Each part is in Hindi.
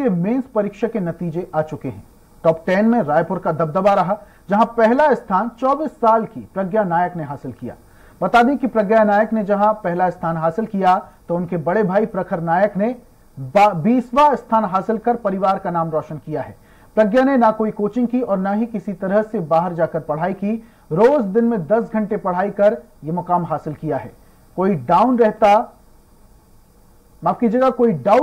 के मेंस परीक्षा के नतीजे आ चुके हैं। टॉप 10 में रायपुर का दबदबा रहा, जहां पहला स्थान 24 साल की प्रज्ञा नायक ने हासिल किया। बता दें कि प्रज्ञा नायक ने जहां पहला स्थान हासिल किया तो उनके बड़े भाई प्रखर नायक ने 20वां स्थान हासिल कर परिवार का नाम रोशन किया है। प्रज्ञा ने ना कोई कोचिंग की और ना ही किसी तरह से बाहर जाकर पढ़ाई की। रोज दिन में 10 घंटे पढ़ाई कर यह मुकाम हासिल किया है। कोई डाउट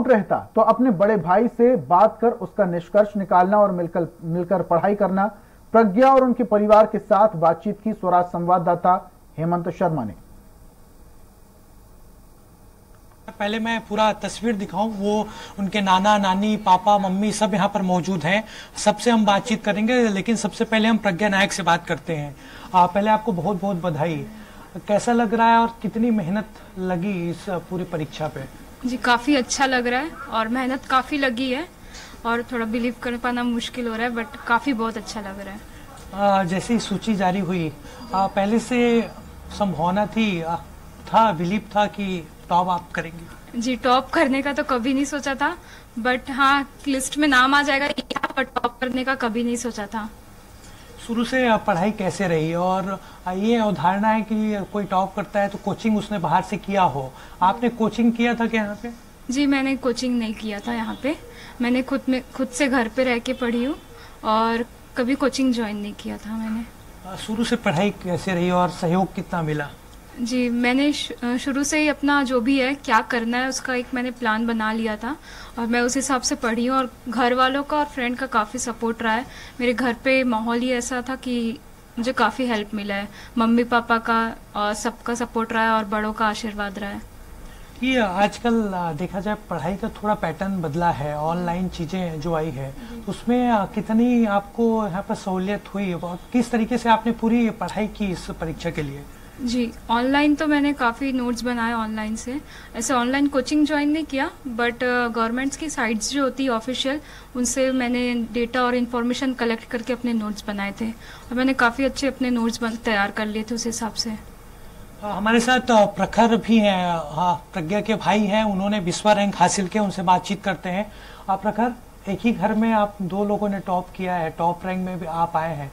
रहता तो अपने बड़े भाई से बात कर उसका निष्कर्ष निकालना और मिलकर पढ़ाई करना। प्रज्ञा और उनके परिवार के साथ बातचीत की स्वराज संवाददाता हेमंत शर्मा ने। पहले मैं पूरा तस्वीर दिखाऊं, वो उनके नाना नानी पापा मम्मी सब यहाँ पर मौजूद हैं। सबसे हम बातचीत करेंगे, लेकिन सबसे पहले हम प्रज्ञा नायक से बात करते हैं। पहले आपको बहुत बहुत बधाई। कैसा लग रहा है और कितनी मेहनत लगी इस पूरी परीक्षा पे? जी काफ़ी अच्छा लग रहा है और मेहनत काफ़ी लगी है और थोड़ा बिलीव कर पाना मुश्किल हो रहा है, बट काफ़ी बहुत अच्छा लग रहा है। जैसे ही सूची जारी हुई, पहले से संभावना बिलीव था कि टॉप आप करेंगे? जी टॉप करने का तो कभी नहीं सोचा था, बट हाँ लिस्ट में नाम आ जाएगा, पर टॉप करने का कभी नहीं सोचा था। शुरू से पढ़ाई कैसे रही? और ये उदाहरण है कि कोई टॉप करता है तो कोचिंग उसने बाहर से किया हो, आपने कोचिंग किया था क्या यहाँ पे? जी मैंने कोचिंग नहीं किया था यहाँ पे, मैंने खुद से घर पे रह के पढ़ी हूँ और कभी कोचिंग ज्वाइन नहीं किया था मैंने। शुरू से पढ़ाई कैसे रही और सहयोग कितना मिला? जी मैंने शुरू से ही अपना जो भी है क्या करना है उसका एक मैंने प्लान बना लिया था और मैं उस हिसाब से पढ़ी हूँ और घर वालों का और फ्रेंड का काफ़ी सपोर्ट रहा है। मेरे घर पे माहौल ही ऐसा था कि मुझे काफ़ी हेल्प मिला है, मम्मी पापा का और सबका सपोर्ट रहा है और बड़ों का आशीर्वाद रहा है। ये आजकल देखा जाए पढ़ाई का थोड़ा पैटर्न बदला है, ऑनलाइन चीज़ें जो आई है तो उसमें कितनी आपको यहाँ पर सहूलियत हुई और किस तरीके से आपने पूरी पढ़ाई की इस परीक्षा के लिए? जी ऑनलाइन तो मैंने काफ़ी नोट्स बनाए ऑनलाइन से, ऐसे ऑनलाइन कोचिंग ज्वाइन नहीं किया, बट गवर्नमेंट्स की साइट्स जो होती है ऑफिशियल उनसे मैंने डेटा और इन्फॉर्मेशन कलेक्ट करके अपने नोट्स बनाए थे और मैंने काफ़ी अच्छे अपने नोट्स तैयार कर लिए थे उस हिसाब से। हमारे साथ प्रखर भी हैं, प्रज्ञा के भाई हैं, उन्होंने 20वां रैंक हासिल किया, उनसे बातचीत करते हैं। प्रखर, एक ही घर में आप दो लोगों ने टॉप किया है, टॉप रैंक में भी आप आए हैं,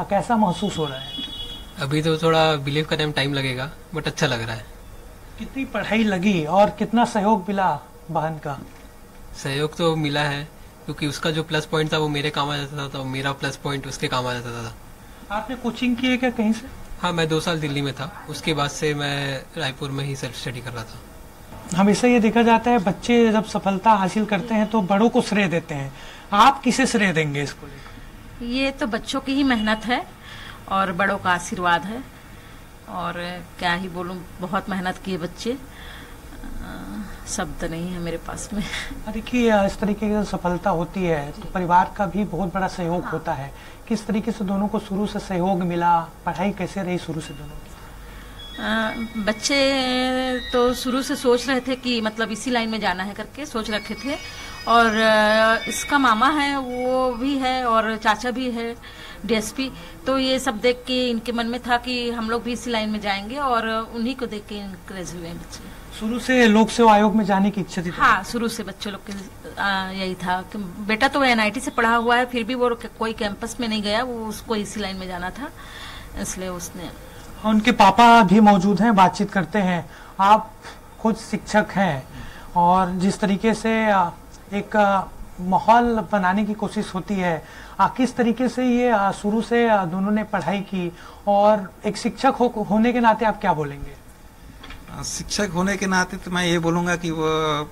कैसा महसूस हो रहा है? अभी तो थोड़ा बिलीव करने में टाइम लगेगा, बट अच्छा लग रहा है। कितनी पढ़ाई लगी और कितना सहयोग मिला बहन का? सहयोग तो मिला है क्योंकि उसका जो प्लस पॉइंट था वो मेरे काम आ जाता था, तो मेरा प्लस पॉइंट उसके काम आ जाता था। आपने कोचिंग की है क्या कहीं से? हाँ, मैं 2 साल दिल्ली में था, उसके बाद से मैं रायपुर में ही सेल्फ स्टडी कर रहा था। हमेशा ये देखा जाता है बच्चे जब सफलता हासिल करते हैं तो बड़ों को श्रेय देते हैं, आप किसे श्रेय देंगे इसको लेकर? ये तो बच्चों की ही मेहनत है और बड़ों का आशीर्वाद है, और क्या ही बोलूं, बहुत मेहनत किए बच्चे, शब्द नहीं है मेरे पास में। देखिए इस तरीके की सफलता होती है तो परिवार का भी बहुत बड़ा सहयोग होता है। किस तरीके से दोनों को शुरू से सहयोग मिला, पढ़ाई कैसे रही शुरू से दोनों की? बच्चे तो शुरू से सोच रहे थे कि मतलब इसी लाइन में जाना है करके सोच रखे थे, और इसका मामा है वो भी है और चाचा भी है डीएसपी, तो ये सब देख के इनके मन में था कि हम लोग भी इसी लाइन में जाएंगे और उन्हीं को देख के इंकरेज हुए बच्चे। शुरू से लोक सेवा आयोग में जाने की इच्छा थी? हाँ, शुरू से बच्चों लोग के यही था कि बेटा तो एनआईटी से पढ़ा हुआ है, फिर भी वो कोई कैंपस में नहीं गया, वो उसको इसी लाइन में जाना था, इसलिए उसने। उनके पापा भी मौजूद हैं, बातचीत करते हैं। आप खुद शिक्षक हैं और जिस तरीके से एक माहौल बनाने की कोशिश होती है, किस तरीके से ये शुरू से दोनों ने पढ़ाई की, और एक शिक्षक होने के नाते आप क्या बोलेंगे? शिक्षक होने के नाते तो मैं ये बोलूंगा कि वो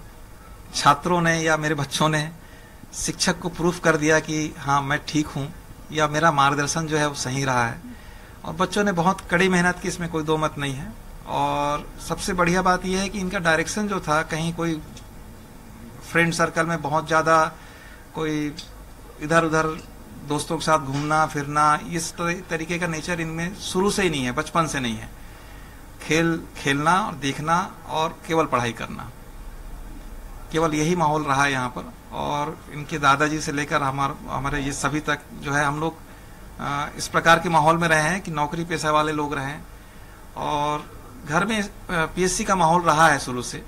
छात्रों ने या मेरे बच्चों ने शिक्षक को प्रूफ कर दिया कि हाँ मैं ठीक हूँ, या मेरा मार्गदर्शन जो है वो सही रहा है, और बच्चों ने बहुत कड़ी मेहनत की, इसमें कोई दो मत नहीं है। और सबसे बढ़िया बात यह है कि इनका डायरेक्शन जो था, कहीं कोई फ्रेंड सर्कल में बहुत ज़्यादा कोई इधर उधर दोस्तों के साथ घूमना फिरना, इस तरीके का नेचर इनमें शुरू से ही नहीं है, बचपन से नहीं है। खेलना और देखना और केवल पढ़ाई करना, केवल यही माहौल रहा है यहाँ पर। और इनके दादाजी से लेकर हमारे ये सभी तक जो है, हम लोग इस प्रकार के माहौल में रहे हैं कि नौकरी पेशा वाले लोग रहे हैं, और घर में पीएससी का माहौल रहा है शुरू से,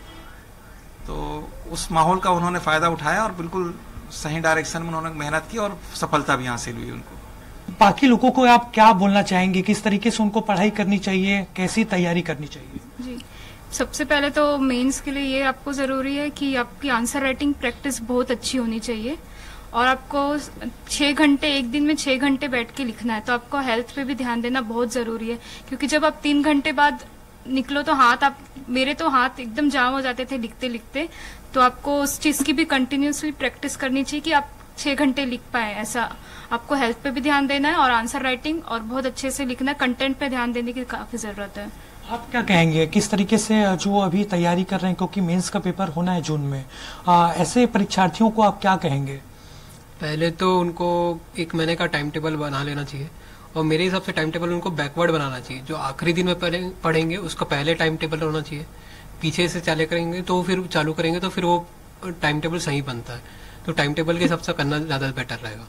तो उस माहौल का उन्होंने फायदा उठाया और बिल्कुल सही डायरेक्शन में उन्होंने मेहनत की और सफलता भी हासिल हुई उनको। बाकी लोगों को आप क्या बोलना चाहेंगे, किस तरीके से उनको पढ़ाई करनी चाहिए, कैसी तैयारी करनी चाहिए? जी, सबसे पहले तो मेंस के लिए ये आपको ज़रूरी है कि आपकी आंसर राइटिंग प्रैक्टिस बहुत अच्छी होनी चाहिए और आपको 6 घंटे, एक दिन में 6 घंटे बैठ के लिखना है। तो आपको हेल्थ पे भी ध्यान देना बहुत ज़रूरी है, क्योंकि जब आप 3 घंटे बाद निकलो तो मेरे तो हाथ एकदम जाम हो जाते थे लिखते लिखते। तो आपको उस चीज़ की भी कंटिन्यूसली प्रैक्टिस करनी चाहिए कि आप 6 घंटे लिख पाए। ऐसा आपको हेल्थ पे भी ध्यान देना है और आंसर राइटिंग और बहुत अच्छे से लिखना है। कंटेंट पे ध्यान देने की काफ़ी ज़रूरत है। आप क्या कहेंगे, किस तरीके से जो अभी तैयारी कर रहे हैं, क्योंकि मेंस का पेपर होना है जून में, ऐसे परीक्षार्थियों को आप क्या कहेंगे? पहले तो उनको 1 महीने का टाइम टेबल बना लेना चाहिए और मेरे हिसाब से टाइम टेबल उनको बैकवर्ड बनाना चाहिए। जो आखिरी दिन में पढ़ेंगे उसका पहले टाइम टेबल होना चाहिए, पीछे से चालू करेंगे तो फिर वो टाइम टेबल सही बनता है। तो टाइम टेबल के हिसाब से करना ज़्यादा बेटर रहेगा।